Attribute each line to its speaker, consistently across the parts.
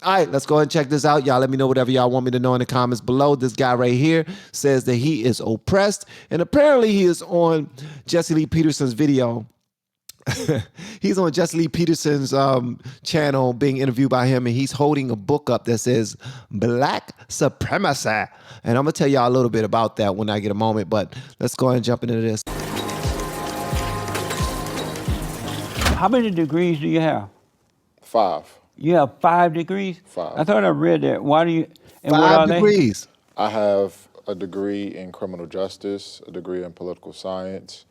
Speaker 1: All right, let's go ahead and check this out. Y'all let me know whatever y'all want me to know in the comments below. This guy right here says that he is oppressed, and apparently he is on Jesse Lee Peterson's video. He's on Jesse Lee Peterson's channel being interviewed by him, and he's holding a book up that says Black Supremacy. And I'm going to tell y'all a little bit about that when I get a moment, but let's go ahead and jump into this.
Speaker 2: How many degrees do you have?
Speaker 3: 5.
Speaker 2: You have 5 degrees?
Speaker 3: 5.
Speaker 2: I thought I read that. Why do you, and
Speaker 1: 5
Speaker 2: what are
Speaker 1: degrees.
Speaker 3: I have a degree in criminal justice, a degree in political science.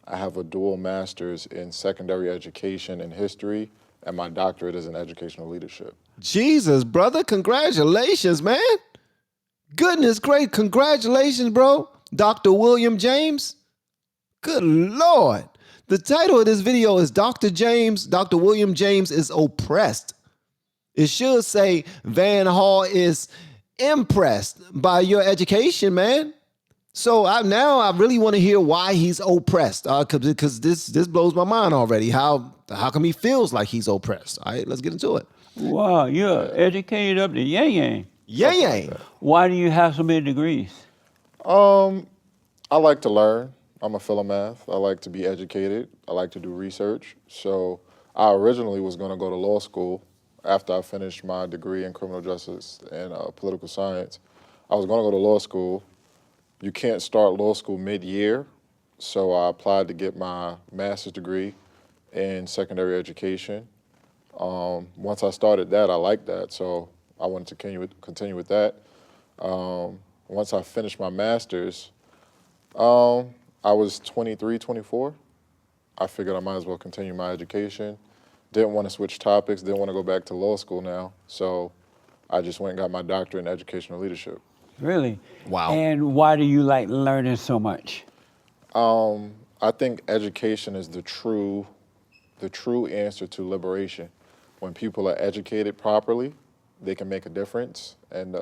Speaker 3: I have a dual master's in secondary education and history, and my doctorate is in educational leadership.
Speaker 1: Jesus, brother, congratulations, man. Goodness great, congratulations, bro. Dr. William James. Good Lord. The title of this video is Dr. William James is oppressed. It should say van.hall is impressed by your education, man. So now I really want to hear why he's oppressed, because this blows my mind already. How come he feels like he's oppressed? All right, let's get into it.
Speaker 2: Wow, you're educated up to yang.
Speaker 1: Yang.
Speaker 2: Why do you have so many degrees?
Speaker 3: I like to learn. I'm a philomath. I like to be educated. I like to do research. So I originally was going to go to law school after I finished my degree in criminal justice and political science. I was going to go to law school. You can't start law school mid-year, so I applied to get my master's degree in secondary education. Once I started that, I liked that, so I wanted to continue with that. Once I finished my master's, I was 23, 24. I figured I might as well continue my education. Didn't want to switch topics, didn't want to go back to law school now, so I just went and got my doctorate in educational leadership.
Speaker 2: Really?
Speaker 1: Wow.
Speaker 2: And why do you like learning so much?
Speaker 3: I think education is the true answer to liberation. When people are educated properly, they can make a difference, and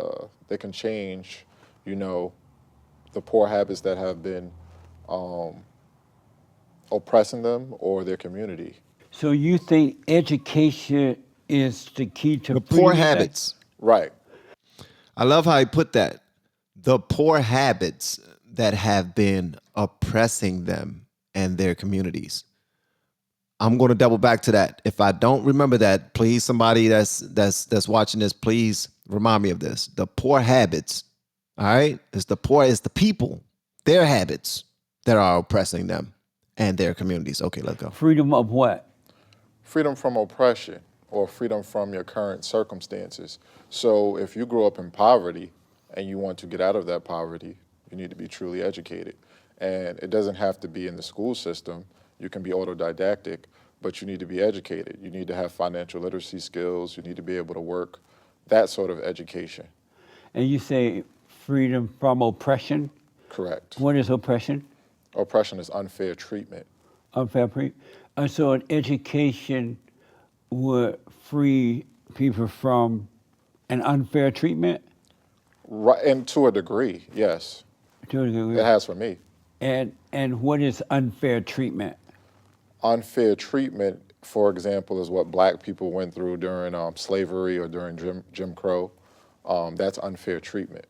Speaker 3: they can change, the poor habits that have been oppressing them or their community.
Speaker 2: So you think education is the key to
Speaker 1: The poor habits.
Speaker 3: Right.
Speaker 1: I love how he put that. The poor habits that have been oppressing them and their communities. I'm going to double back to that. If I don't remember that, please, somebody that's watching this, please remind me of this. The poor habits, all right? It's the people, their habits that are oppressing them and their communities. Okay, let's go.
Speaker 2: Freedom of what?
Speaker 3: Freedom from oppression or freedom from your current circumstances. So if you grow up in poverty and you want to get out of that poverty, you need to be truly educated. And it doesn't have to be in the school system. You can be autodidactic, but you need to be educated. You need to have financial literacy skills. You need to be able to work, that sort of education.
Speaker 2: And you say freedom from oppression?
Speaker 3: Correct.
Speaker 2: What is oppression?
Speaker 3: Oppression is unfair treatment.
Speaker 2: Unfair treatment. So an education would free people from an unfair treatment?
Speaker 3: Right, and to a degree, yes.
Speaker 2: To a degree.
Speaker 3: It has for me.
Speaker 2: And what is unfair treatment?
Speaker 3: Unfair treatment, for example, is what black people went through during slavery or during Jim Crow. That's unfair treatment.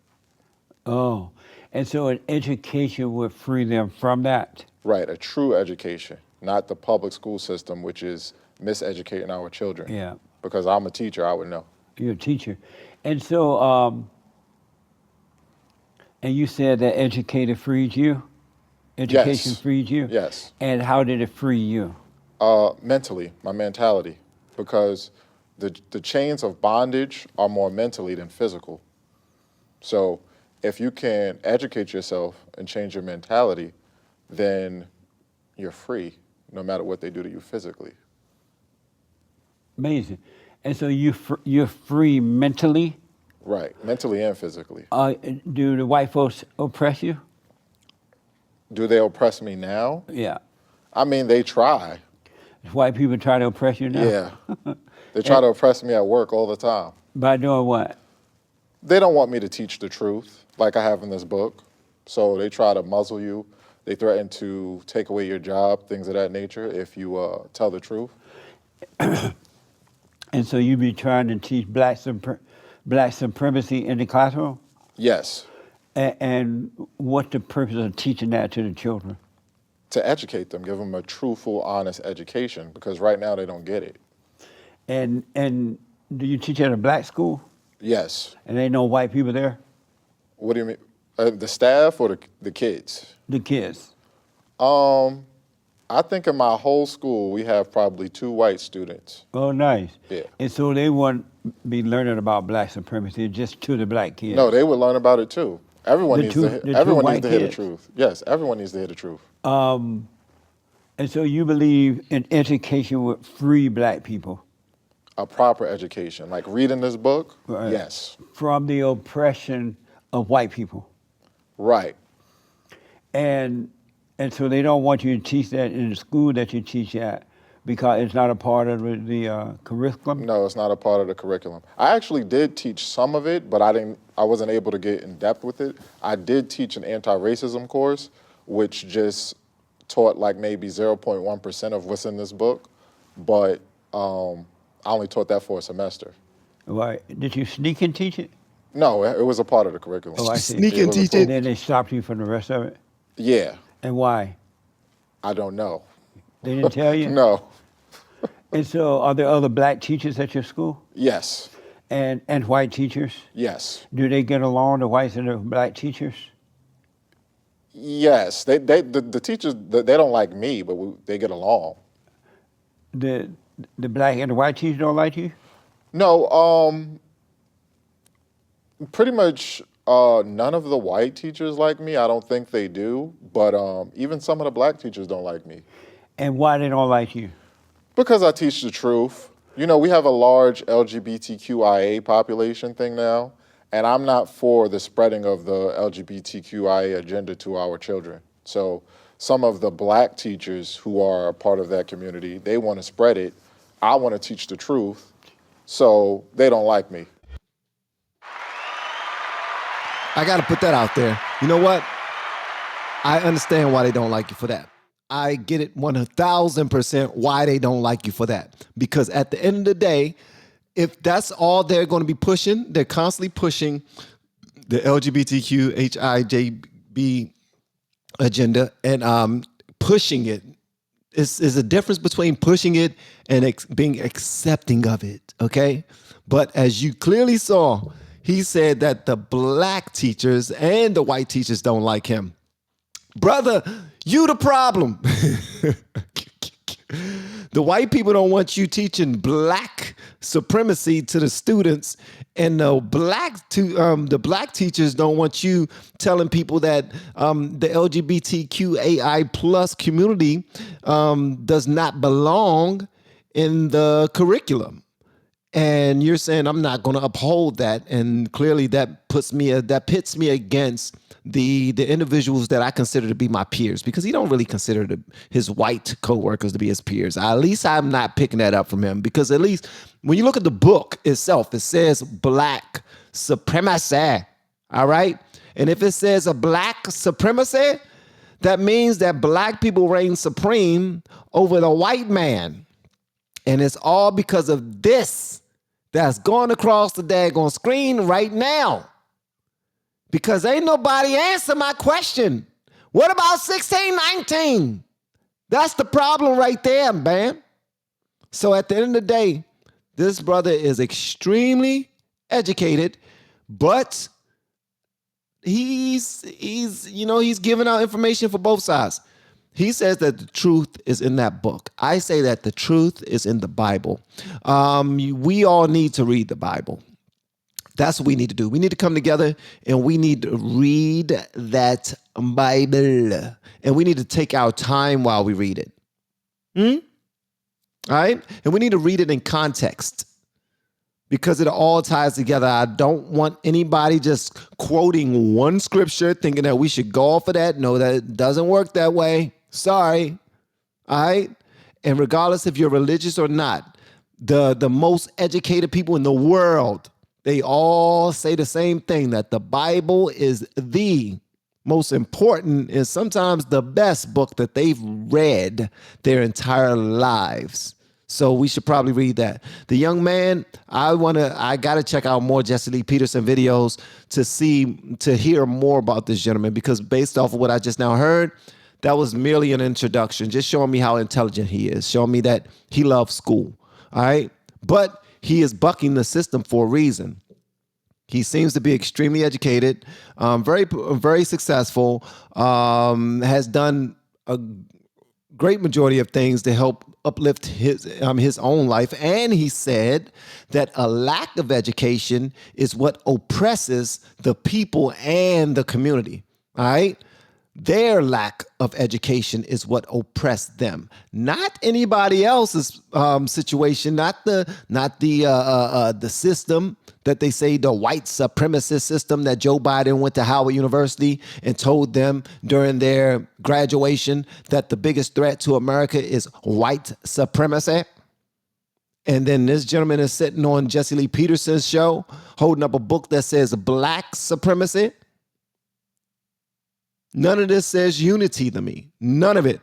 Speaker 2: Oh, and so an education would free them from that?
Speaker 3: Right, a true education, not the public school system, which is miseducating our children.
Speaker 2: Yeah.
Speaker 3: Because I'm a teacher, I would know.
Speaker 2: You're a teacher. And so, and you said that educator freed you? Education freed you?
Speaker 3: Yes.
Speaker 2: And how did it free you?
Speaker 3: Mentally, my mentality, because the chains of bondage are more mentally than physical. So if you can educate yourself and change your mentality, then you're free, no matter what they do to you physically.
Speaker 2: Amazing. And so you're free mentally?
Speaker 3: Right, mentally and physically.
Speaker 2: Do the white folks oppress you?
Speaker 3: Do they oppress me now?
Speaker 2: Yeah.
Speaker 3: I mean, they try.
Speaker 2: White people try to oppress you now?
Speaker 3: Yeah. They try to oppress me at work all the time.
Speaker 2: By doing what?
Speaker 3: They don't want me to teach the truth, like I have in this book. So they try to muzzle you. They threaten to take away your job, things of that nature, if you tell the truth.
Speaker 2: And so you be trying to teach black supremacy in the classroom?
Speaker 3: Yes,
Speaker 2: And what's the purpose of teaching that to the children?
Speaker 3: to educate them, give them a truthful, honest education, because right now they don't get it.
Speaker 2: And do you teach at a black school?
Speaker 3: Yes.
Speaker 2: And ain't no white people there?
Speaker 3: What do you mean? The staff or the kids?
Speaker 2: The kids.
Speaker 3: I think in my whole school we have probably 2 white students.
Speaker 2: Oh, nice.
Speaker 3: Yeah.
Speaker 2: And so they wouldn't be learning about black supremacy just to the black kids.
Speaker 3: No, they would learn about it too. Everyone
Speaker 2: The
Speaker 3: needs
Speaker 2: two-
Speaker 3: to.
Speaker 2: the two
Speaker 3: Everyone needs
Speaker 2: white
Speaker 3: to hear the
Speaker 2: kids?
Speaker 3: truth. Yes, everyone needs to hear the truth.
Speaker 2: And so you believe in education would free black people
Speaker 3: A proper education, like reading this book.
Speaker 2: Right.
Speaker 3: Yes,
Speaker 2: from the oppression of white people.
Speaker 3: right.
Speaker 2: And so they don't want you to teach that in the school that you teach at because it's not a part of the curriculum?
Speaker 3: No, it's not a part of the curriculum. I actually did teach some of it, but I wasn't able to get in depth with it. I did teach an anti-racism course, which just taught like maybe 0.1% of what's in this book, but I only taught that for a semester.
Speaker 2: Right. Did you sneak and teach it?
Speaker 3: No, it was a part of the curriculum.
Speaker 2: Oh, I see.
Speaker 1: Sneak and
Speaker 3: was a
Speaker 1: teach
Speaker 2: And
Speaker 1: it.
Speaker 2: then they stopped you from the rest of it?
Speaker 3: Yeah,
Speaker 2: And why?
Speaker 3: I don't know.
Speaker 2: They didn't tell you?
Speaker 3: No.
Speaker 2: And so are there other black teachers at your school?
Speaker 3: Yes.
Speaker 2: And white teachers?
Speaker 3: Yes.
Speaker 2: Do they get along, the whites and the black teachers?
Speaker 3: Yes. The teachers, they don't like me, but they get along.
Speaker 2: The black and the white teachers don't like you?
Speaker 3: No, pretty much none of the white teachers like me. I don't think they do, but even some of the black teachers don't like me.
Speaker 2: And why they don't like you?
Speaker 3: Because I teach the truth. You know, we have a large LGBTQIA population thing now, and I'm not for the spreading of the LGBTQIA agenda to our children. So some of the black teachers who are a part of that community, they want to spread it. I want to teach the truth, so they don't like me.
Speaker 1: I got to put that out there. You know what? I understand why they don't like you for that. I get it 1,000% why they don't like you for that. Because at the end of the day, if that's all they're going to be pushing, they're constantly pushing the LGBTQ, HIJB agenda and pushing it. Is a difference between pushing it and being accepting of it, okay? But as you clearly saw, he said that the black teachers and the white teachers don't like him. Brother, you the problem. The white people don't want you teaching black supremacy to the students, and the black teachers don't want you telling people that the LGBTQAI plus community does not belong in the curriculum. And you're saying I'm not going to uphold that, and clearly that pits me against the individuals that I consider to be my peers, because he don't really consider his white coworkers to be his peers. At least I'm not picking that up from him, because at least when you look at the book itself, it says black supremacy. All right, and if it says a black supremacy, that means that black people reign supreme over the white man, and it's all because of this that's going across the daggone screen right now. Because ain't nobody answer my question. What about 1619? That's the problem right there, man. So at the end of the day, this brother is extremely educated, but he's giving out information for both sides. He says that the truth is in that book. I say that the truth is in the Bible. We all need to read the Bible. That's what we need to do. We need to come together and we need to read that Bible. And we need to take our time while we read it. All right? And we need to read it in context, because it all ties together. I don't want anybody just quoting one scripture thinking that we should go off of that. No, that doesn't work that way. Sorry. All right? And regardless if you're religious or not, the most educated people in the world, they all say the same thing, that the Bible is the most important and sometimes the best book that they've read their entire lives. So we should probably read that. The young man, I gotta check out more Jesse Lee Peterson videos to hear more about this gentleman, because based off of what I just now heard, that was merely an introduction, just showing me how intelligent he is, showing me that he loves school. All right. But he is bucking the system for a reason. He seems to be extremely educated, very successful, has done a great majority of things to help uplift his own life. And he said that a lack of education is what oppresses the people and the community. All right. Their lack of education is what oppressed them, not anybody else's situation, not the system that they say, the white supremacist system that Joe Biden went to Howard University and told them during their graduation that the biggest threat to America is white supremacy. And then this gentleman is sitting on Jesse Lee Peterson's show holding up a book that says black supremacy. None of this says unity to me. None of it.